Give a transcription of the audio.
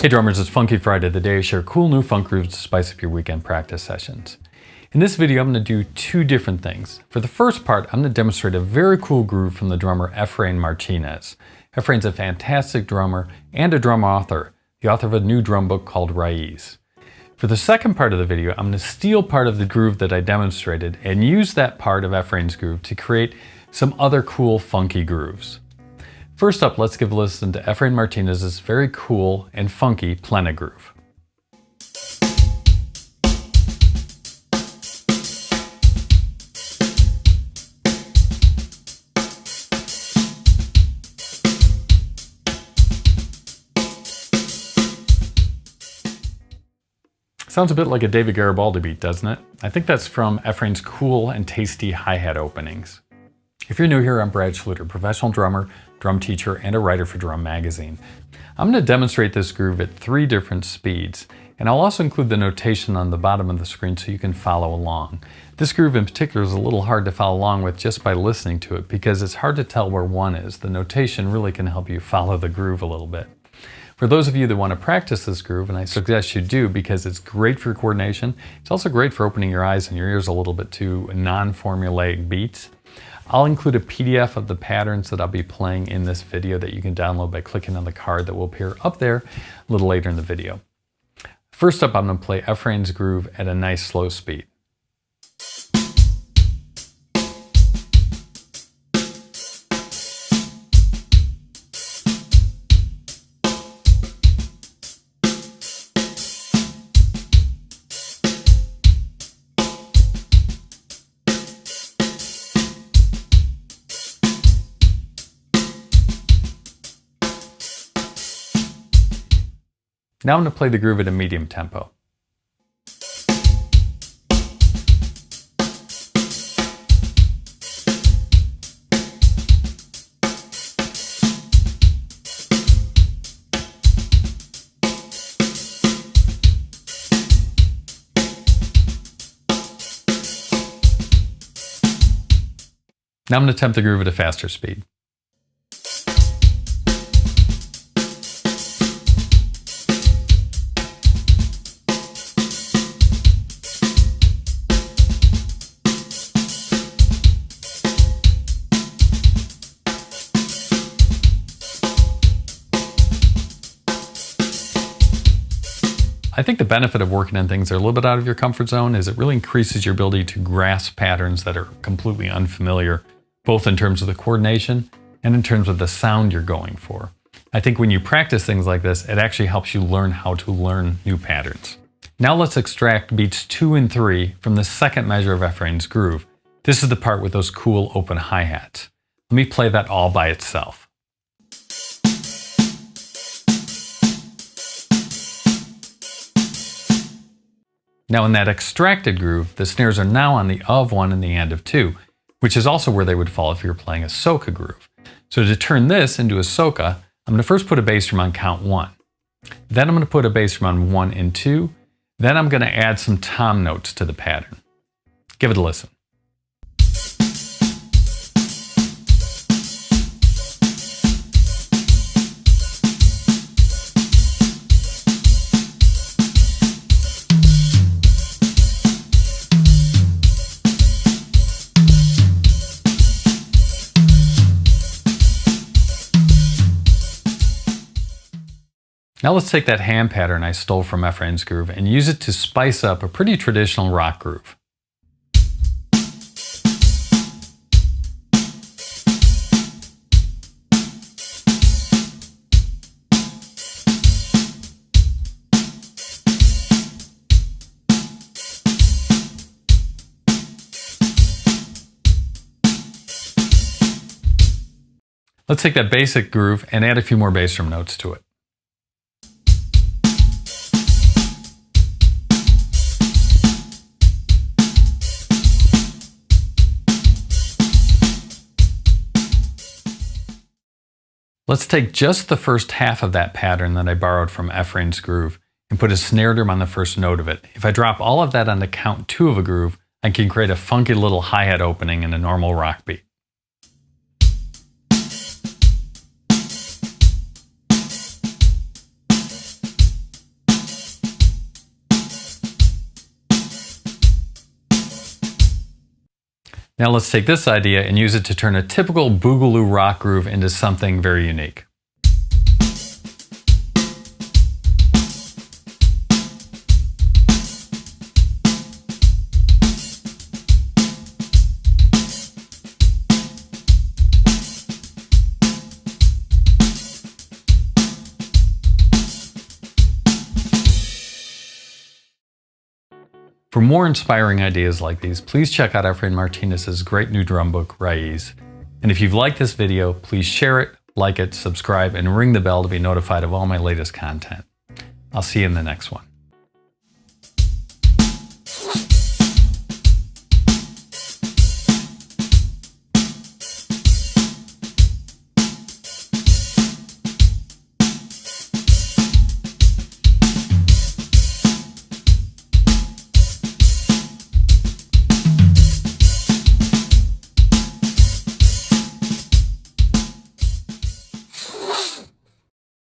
Hey drummers, it's Funky Friday, the day I share cool new funk grooves to spice up your weekend practice sessions. In this video, I'm going to do two different things. For the first part, I'm going to demonstrate a very cool groove from the drummer Efrain Martinez. Efrain's a fantastic drummer and a drum author, the author of a new drum book called Raíz. For the second part of the video, I'm going to steal part of the groove that I demonstrated and use that part of Efrain's groove to create some other cool funky grooves. First up, let's give a listen to Efrain Martinez's very cool and funky plena groove. Sounds a bit like a David Garibaldi beat, doesn't it? I think that's from Efrain's cool and tasty hi-hat openings. If you're new here, I'm Brad Schlueter, professional drummer, drum teacher, and a writer for Drum Magazine. I'm going to demonstrate this groove at 3 different speeds, and I'll also include the notation on the bottom of the screen so you can follow along. This groove in particular is a little hard to follow along with just by listening to it because it's hard to tell where one is. The notation really can help you follow the groove a little bit. For those of you that want to practice this groove, and I suggest you do because it's great for coordination, it's also great for opening your eyes and your ears a little bit to non-formulaic beats. I'll include a PDF of the patterns that I'll be playing in this video that you can download by clicking on the card that will appear up there a little later in the video. First up, I'm going to play Efrain's groove at a nice slow speed. Now I'm going to play the groove at a medium tempo. Now I'm going to attempt the groove at a faster speed. I think the benefit of working on things that are a little bit out of your comfort zone is it really increases your ability to grasp patterns that are completely unfamiliar, both in terms of the coordination and in terms of the sound you're going for. I think when you practice things like this, it actually helps you learn how to learn new patterns. Now let's extract beats 2 and 3 from the second measure of Efrain's groove. This is the part with those cool open hi-hats. Let me play that all by itself. Now in that extracted groove, the snares are now on the of 1 and the and of 2, which is also where they would fall if you were playing a soca groove. So to turn this into a soca, I'm going to first put a bass drum on count 1. Then I'm going to put a bass drum on 1 and 2. Then I'm going to add some tom notes to the pattern. Give it a listen. Now let's take that hand pattern I stole from Efrain's groove and use it to spice up a pretty traditional rock groove. Let's take that basic groove and add a few more bass drum notes to it. Let's take just the first half of that pattern that I borrowed from Efrain's groove and put a snare drum on the first note of it. If I drop all of that on the count 2 of a groove, I can create a funky little hi-hat opening in a normal rock beat. Now let's take this idea and use it to turn a typical boogaloo rock groove into something very unique. For more inspiring ideas like these, please check out Efrain Martinez's great new drum book, Raiz. And if you've liked this video, please share it, like it, subscribe, and ring the bell to be notified of all my latest content. I'll see you in the next one.